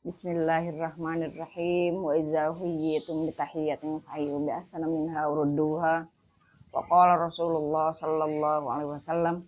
Bismillahirrahmanirrahim. Wa idza huyyitum bi tahiyyatin fahayyu bi ahsana minha rudduha. Wa qala Rasulullah sallallahu alaihi wasallam,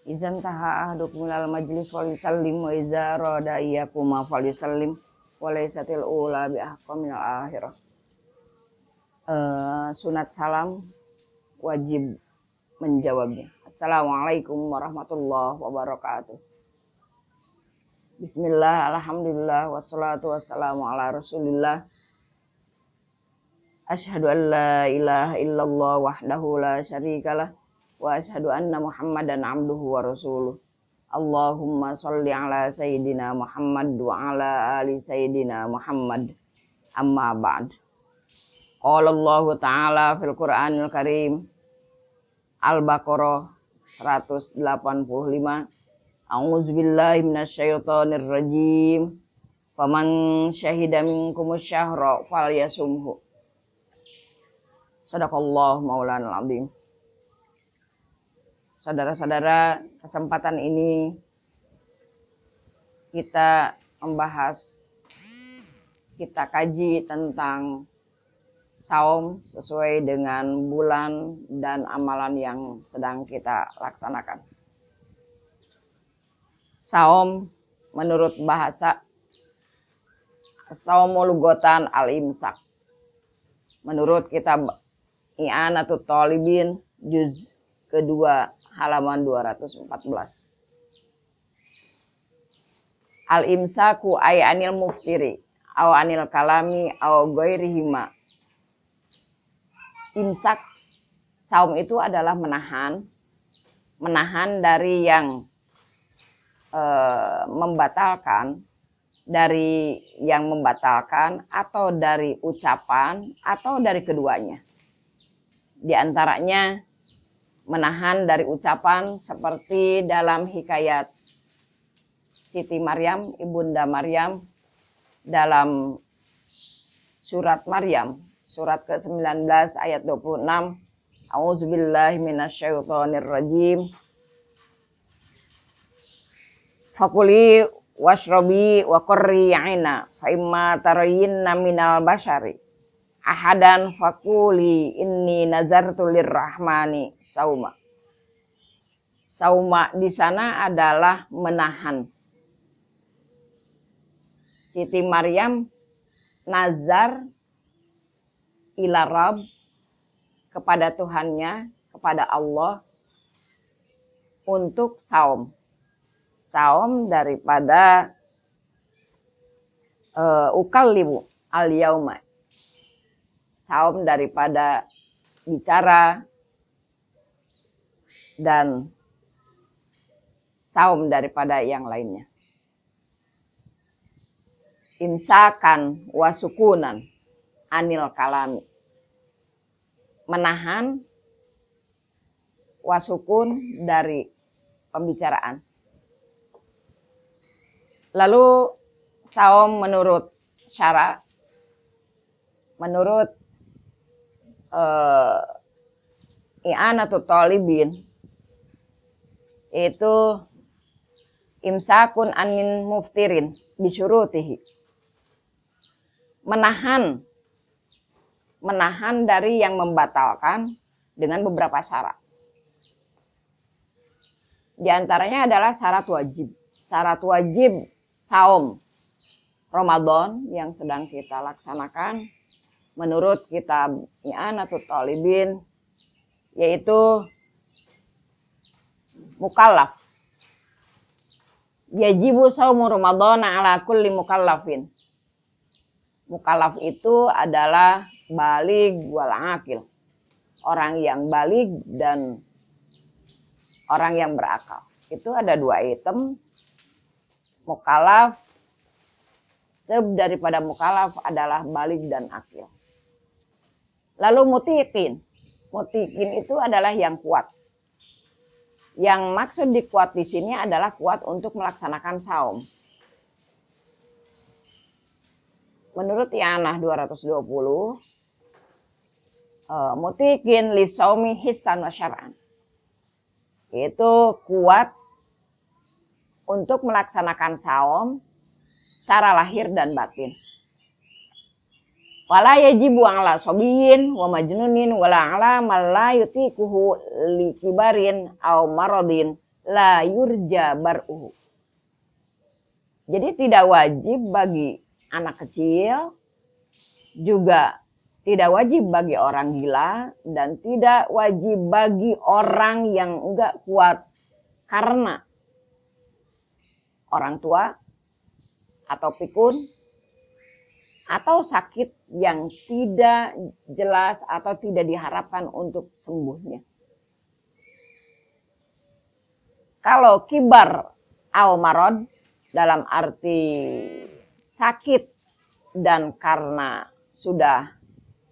"Idzan taha ahadukum minal majlis wal yusallim wa idza rada iyyakum fal yusallim wa laysatil ula bi ahqam minal akhirah." Sunat salam wajib menjawabnya. Assalamualaikum warahmatullahi wabarakatuh. Bismillah, alhamdulillah, wassalatu wassalamu ala rasulillah. Asyhadu an la ilaha illallah wahdahu la syarikalah wa asyhadu anna muhammadan abduhu wa rasuluh. Allahumma sholli ala sayyidina Muhammad wa ala ali sayyidina Muhammad. Amma ba'd. Qala Allah Ta'ala fil Qur'anil Karim, Al-Baqarah 185. A'udzubillahi minasyaitonir rajim. Faman syahida minkumus syahra falyasumhu. Shadaqallahu maulanal azim. Saudara-saudara, kesempatan ini kita kaji tentang saum sesuai dengan bulan dan amalan yang sedang kita laksanakan. Saum menurut bahasa saumul lughatan al-imsak. Menurut kitab I'anatut Thalibin juz kedua halaman 214. Al-imsaku ay anil muftiri aw anil kalami aw ghairihima. Imsak, saum itu adalah menahan dari yang membatalkan, dari yang membatalkan atau dari ucapan atau dari keduanya. Di antaranya menahan dari ucapan seperti dalam hikayat Siti Maryam, Ibunda Maryam dalam surat Maryam, surat ke-19 ayat 26. A'udzubillahi minasyaitonir rajim. Fakuli washrobi wa qurri aina fa imma tarayinna minal bashari ahadan fakuli inni nazartu lirrahmani sauma. Sauma di sana adalah menahan. Siti Maryam nazar ila Rabb, kepada Tuhannya, kepada Allah, untuk saum. Saum daripada ukallimu al-yauma. Saum daripada bicara dan saum daripada yang lainnya. Imsakan wasukunan anil kalami. Menahan wasukun dari pembicaraan. Lalu saum menurut syara, menurut I'anatut Thalibin, itu imsakun anin muftirin bisyurutihi. Menahan dari yang membatalkan dengan beberapa syarat. Di antaranya adalah syarat wajib. Syarat wajib saum Ramadan yang sedang kita laksanakan menurut kitab I'anatut Thalibin, yaitu mukallaf. Yajibu saumu Ramadan ala kulli mukallafin. Mukallaf itu adalah baligh wal aqil. Orang yang baligh dan orang yang berakal. Itu ada dua item. Mukallaf, sub daripada mukallaf adalah baligh dan akil. Lalu mutiqin. Mutiqin itu adalah yang kuat. Yang maksud dikuat di sini adalah kuat untuk melaksanakan saum. Menurut I'anah 220, mutiqin li saumi hissan wa syar'an. Itu kuat untuk melaksanakan saum secara lahir dan batin. Wala yajibu ala sobiyin wa majnunin wala ala la yutikuhu likibarin au maradin la yurja bar'uhu. Jadi tidak wajib bagi anak kecil, juga tidak wajib bagi orang gila, dan tidak wajib bagi orang yang enggak kuat karena orang tua atau pikun atau sakit yang tidak jelas atau tidak diharapkan untuk sembuhnya. Kalau kibar au marad dalam arti sakit dan karena sudah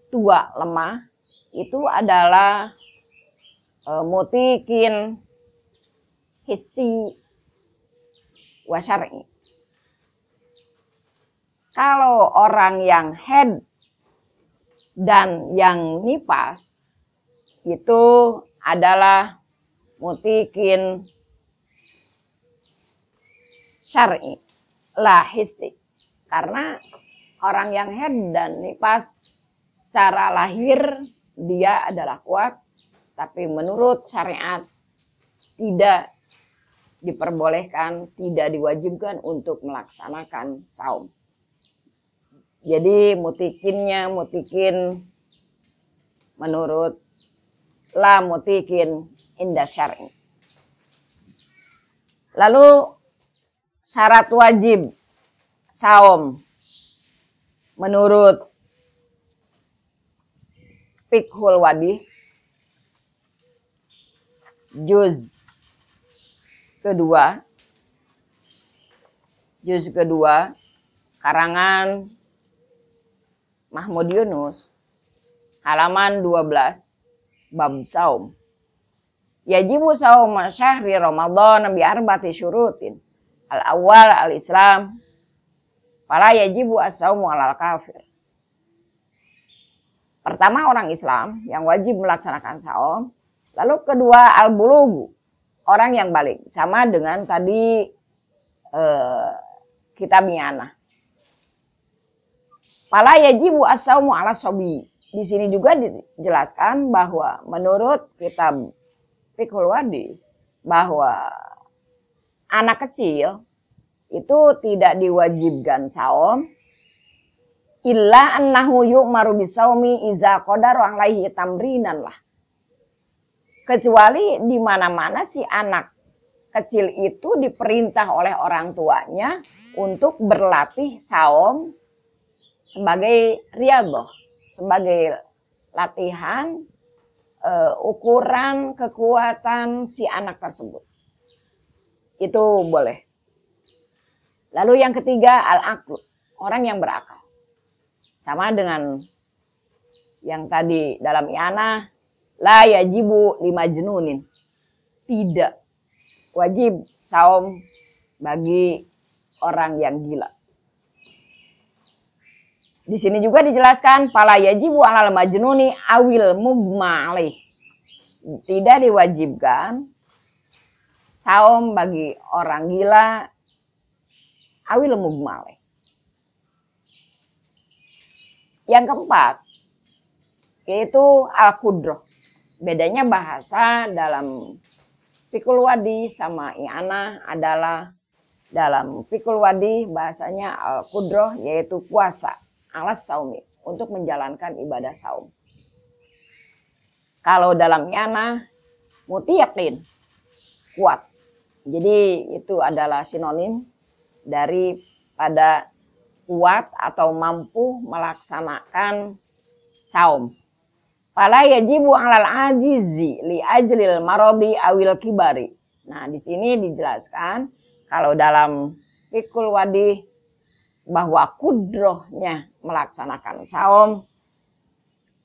tua lemah, itu adalah mutikin hissi wa syar'i. Kalau orang yang head dan yang nifas itu adalah mutikin syar'i, la hissi. Karena orang yang head dan nifas secara lahir dia adalah kuat, tapi menurut syariat tidak diperbolehkan, tidak diwajibkan untuk melaksanakan saum. Jadi mutikin menurut la mutikin inda syar'i. Lalu syarat wajib saum menurut Fiqhul Wadi juz kedua karangan Mahmud Yunus, halaman 12, bab saum. Yajibu saum syahri Ramadan bi arba'ati syurutin. Al-awwal al-Islam, fala yajibu as-saumu 'alal kafir. Pertama, orang Islam yang wajib melaksanakan saum. Lalu kedua, al-bulugu, orang yang balik. Sama dengan tadi kitab mianah. Fala yajibu as-saumu 'ala sobi. Di sini juga dijelaskan bahwa menurut kitab Fiqhul Wadi bahwa anak kecil itu tidak diwajibkan saum illa annahu yu'maru bisaumi iza qadara alaihi tamrinan lah. Kecuali di mana-mana si anak kecil itu diperintah oleh orang tuanya untuk berlatih saum sebagai riyadhah, sebagai latihan ukuran kekuatan si anak tersebut. Itu boleh. Lalu yang ketiga, al-aql, orang yang berakal. Sama dengan yang tadi dalam i'anah, la yajibu limajnunin. Tidak wajib saum bagi orang yang gila. Di sini juga dijelaskan fala yajibu 'alal majnuni awil mugma alaih. Tidak diwajibkan saum bagi orang gila awil mugma alaih. Yang keempat yaitu al-qudrah. Bedanya bahasa dalam Fiqhul Wadi sama i'anah adalah dalam Fiqhul Wadi bahasanya al-qudrah yaitu kuasa alas saumi untuk menjalankan ibadah saum. Kalau dalam i'anah mutiyakin kuat. Jadi itu adalah sinonim dari pada kuat atau mampu melaksanakan saum. Fala yajibu 'alal ajizi li ajlil maradi awil kibari. Nah, di sini dijelaskan kalau dalam Fiqhul Wadi bahwa kudrohnya melaksanakan saum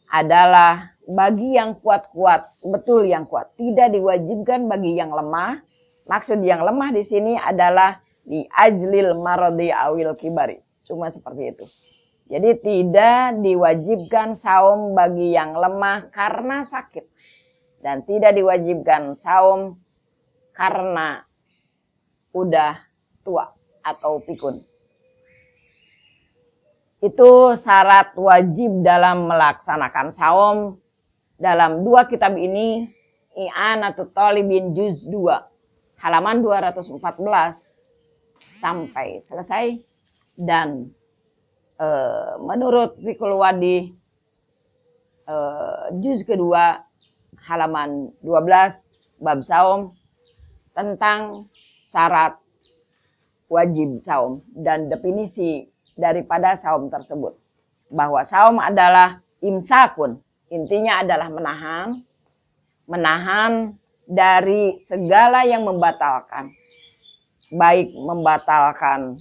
adalah bagi yang kuat-kuat, betul yang kuat. Tidak diwajibkan bagi yang lemah. Maksud yang lemah di sini adalah di ajlil maradi awil kibari. Cuma seperti itu. Jadi tidak diwajibkan saum bagi yang lemah karena sakit. Dan tidak diwajibkan saum karena udah tua atau pikun. Itu syarat wajib dalam melaksanakan saum. Dalam dua kitab ini, I'anatut Thalibin juz 2, halaman 214 sampai selesai. Dan menurut Fiqhul Wadi juz kedua, halaman 12, bab saum, tentang syarat wajib saum dan definisi daripada saum tersebut. Bahwa saum adalah imsakun, intinya adalah menahan dari segala yang membatalkan. Baik membatalkan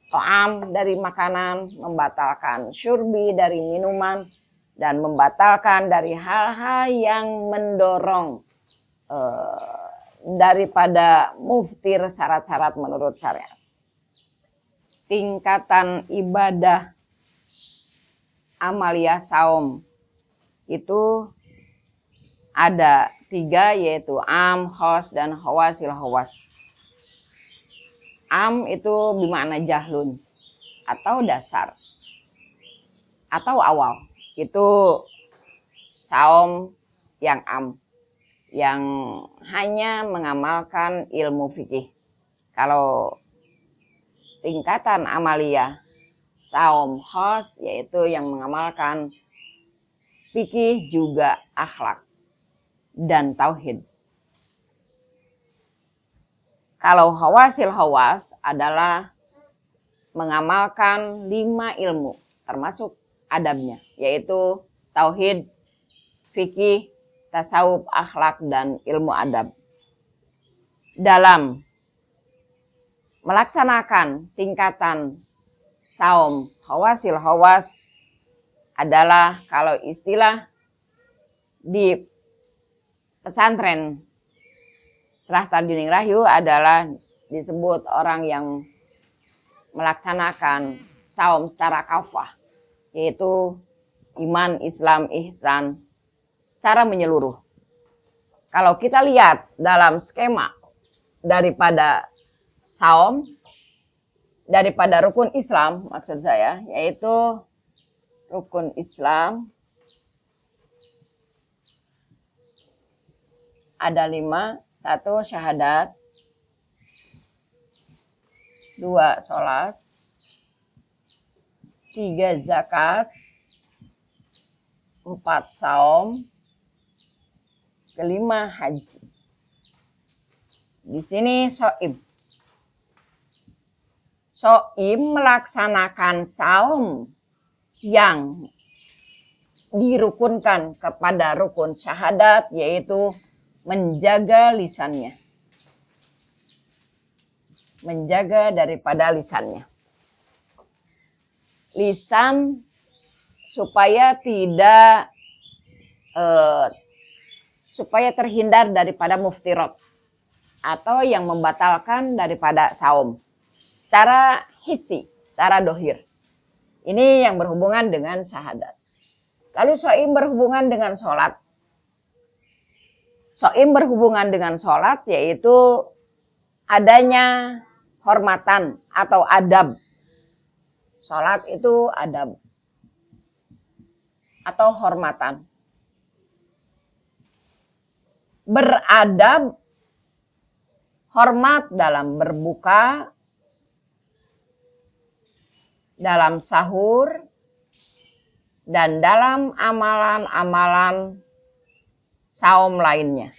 to'am dari makanan, membatalkan syurbi dari minuman, dan membatalkan dari hal-hal yang mendorong daripada muftir syarat-syarat menurut syariat. Tingkatan ibadah amaliyah saum itu ada 3, yaitu am, khos, dan hawasil hawas. Am itu bermakna jahlun atau dasar atau awal. Itu saum yang am, yang hanya mengamalkan ilmu fikih. Kalau tingkatan amaliyah saum khos, yaitu yang mengamalkan fikih juga akhlak dan tauhid. Kalau hawasil hawas adalah mengamalkan 5 ilmu termasuk adabnya, yaitu tauhid, fikih, tasawuf, akhlak, dan ilmu adab. Dalam melaksanakan tingkatan saum hawasil hawas adalah, kalau istilah di pesantren Serah Tarjuning Rahayu adalah disebut orang yang melaksanakan saum secara kafah, yaitu iman, Islam, ihsan secara menyeluruh. Kalau kita lihat dalam skema daripada saum, daripada rukun Islam maksud saya, yaitu rukun Islam ada 5. 1 syahadat, 2 sholat, 3 zakat, 4 saum, 5 haji. Di sini so'im. So'im melaksanakan saum yang dirukunkan kepada rukun syahadat, yaitu menjaga lisannya. Menjaga daripada lisannya. Lisan supaya tidak supaya terhindar daripada muftirat atau yang membatalkan daripada saum secara hissi, secara dohir. Ini yang berhubungan dengan syahadat. Lalu so'im berhubungan dengan sholat. So'im berhubungan dengan sholat, yaitu adanya hormatan atau adab. Sholat itu adab atau hormatan. Beradab, hormat dalam berbuka, dalam sahur, dan dalam amalan-amalan saum lainnya.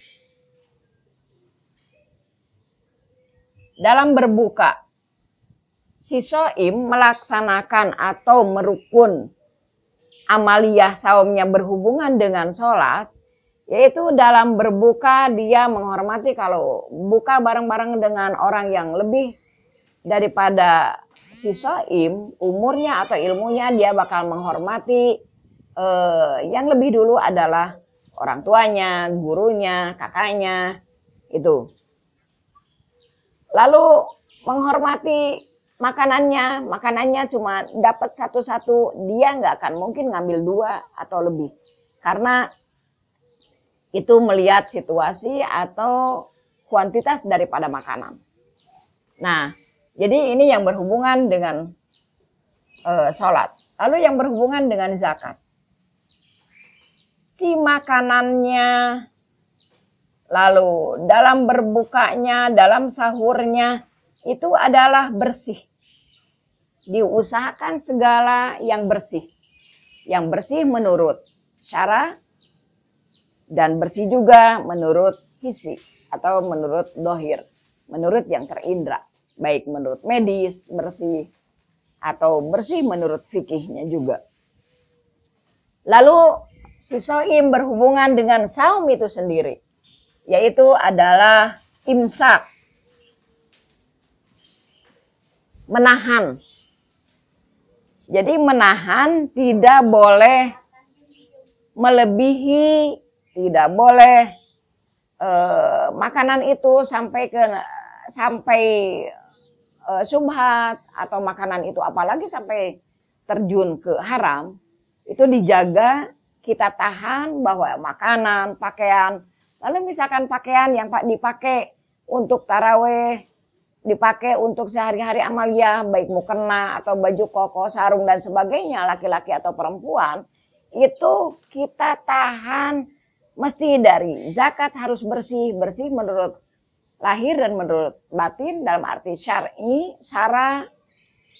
Dalam berbuka, si so'im melaksanakan atau merukun amaliyah saumnya berhubungan dengan sholat, yaitu dalam berbuka dia menghormati, kalau buka bareng-bareng dengan orang yang lebih daripada si so'im, umurnya atau ilmunya, dia bakal menghormati yang lebih dulu adalah orang tuanya, gurunya, kakaknya, itu. Lalu menghormati makanannya cuma dapat satu-satu, dia nggak akan mungkin ngambil 2 atau lebih. Karena itu melihat situasi atau kuantitas daripada makanan. Nah, jadi ini yang berhubungan dengan sholat. Lalu yang berhubungan dengan zakat. Si makanannya, lalu dalam berbukanya, dalam sahurnya, itu adalah bersih. Diusahakan segala yang bersih. Yang bersih menurut syara dan bersih juga menurut hissi atau menurut dohir. Menurut yang terindra. Baik menurut medis bersih atau bersih menurut fikihnya juga. Lalu si shaim berhubungan dengan saum itu sendiri. Yaitu adalah imsak. Menahan. Jadi menahan tidak boleh melebihi, tidak boleh makanan itu sampai subhat atau makanan itu apalagi sampai terjun ke haram. Itu dijaga, kita tahan bahwa makanan, pakaian, lalu misalkan pakaian yang dipakai untuk taraweh, dipakai untuk sehari-hari amalia, baik mukena atau baju koko, sarung dan sebagainya, laki-laki atau perempuan, itu kita tahan mesti dari zakat harus bersih, bersih menurut lahir dan menurut batin dalam arti syar'i, syara,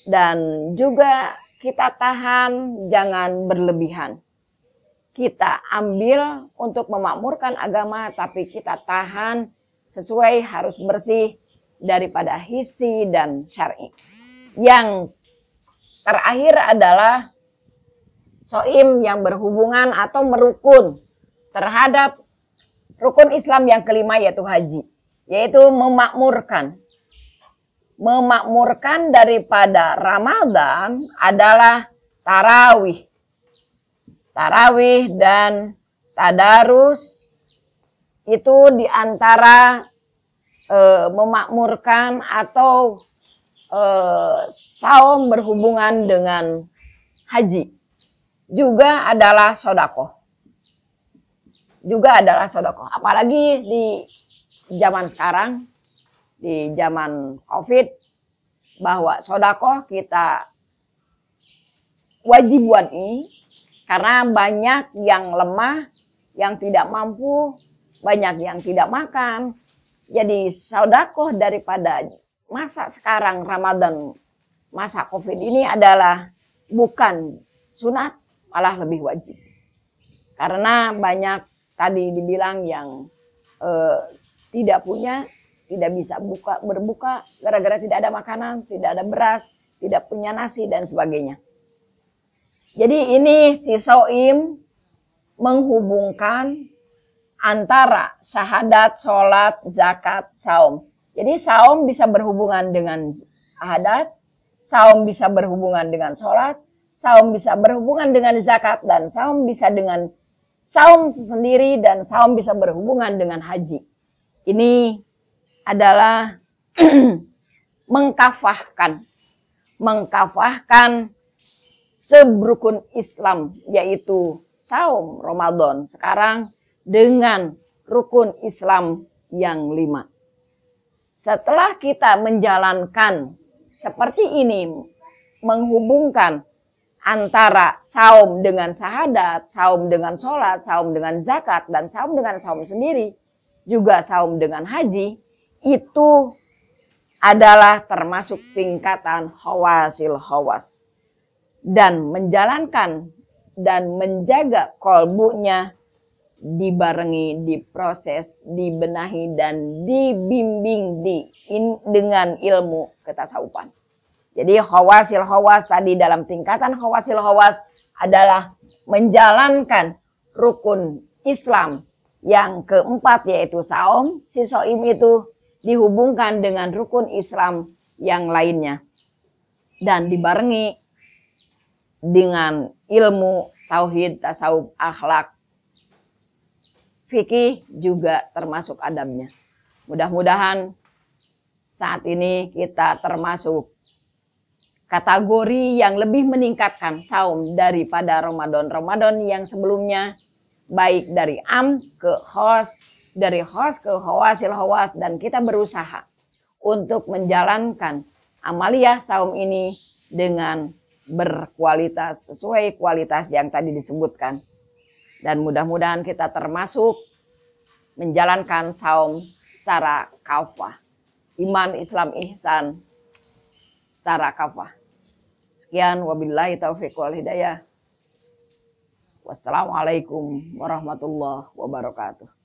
dan juga kita tahan jangan berlebihan. Kita ambil untuk memakmurkan agama, tapi kita tahan sesuai harus bersih daripada hissi dan syar'i. Yang terakhir adalah shaim yang berhubungan atau merukun terhadap rukun Islam yang kelima yaitu haji. Yaitu memakmurkan. Memakmurkan daripada Ramadan adalah tarawih. Tarawih dan tadarus itu diantara memakmurkan atau saum berhubungan dengan haji. Juga adalah sodakoh. Juga adalah sodakoh. Apalagi di zaman sekarang, di zaman COVID, bahwa sodakoh kita wajib buat ini, karena banyak yang lemah, yang tidak mampu, banyak yang tidak makan. Jadi sodakoh daripada masa sekarang Ramadan, masa COVID ini adalah bukan sunat, malah lebih wajib. Karena banyak tadi dibilang yang tidak punya, tidak bisa berbuka gara-gara tidak ada makanan, tidak ada beras, tidak punya nasi dan sebagainya. Jadi ini si shaim menghubungkan antara syahadat, sholat, zakat, saum. Jadi saum bisa berhubungan dengan syahadat, saum bisa berhubungan dengan sholat, saum bisa berhubungan dengan zakat, dan saum bisa dengan saum sendiri, dan saum bisa berhubungan dengan haji. Ini adalah mengkafahkan sebrukun Islam, yaitu saum Ramadan sekarang dengan rukun Islam yang 5. Setelah kita menjalankan seperti ini, menghubungkan antara saum dengan syahadat, saum dengan sholat, saum dengan zakat, dan saum dengan saum sendiri, juga saum dengan haji, itu adalah termasuk tingkatan hawasil hawas. Dan menjalankan dan menjaga kolbunya dibarengi, diproses, dibenahi, dan dibimbing dengan ilmu ketasawufan. Jadi hawasil hawas tadi dalam tingkatan hawasil hawas adalah menjalankan rukun Islam yang keempat yaitu saum. Si shaim itu dihubungkan dengan rukun Islam yang lainnya dan dibarengi dengan ilmu tauhid, tasawuf, akhlak, fikih juga termasuk adabnya. Mudah-mudahan saat ini kita termasuk kategori yang lebih meningkatkan saum daripada Ramadan yang sebelumnya, baik dari am ke khos, dari khos ke hawasil hawas, dan kita berusaha untuk menjalankan amaliyah saum ini dengan berkualitas sesuai kualitas yang tadi disebutkan. Dan mudah-mudahan kita termasuk menjalankan saum secara kafah. Iman, Islam, ihsan secara kafah. Sekian, wabillahi taufiq wal hidayah. Wassalamualaikum warahmatullahi wabarakatuh.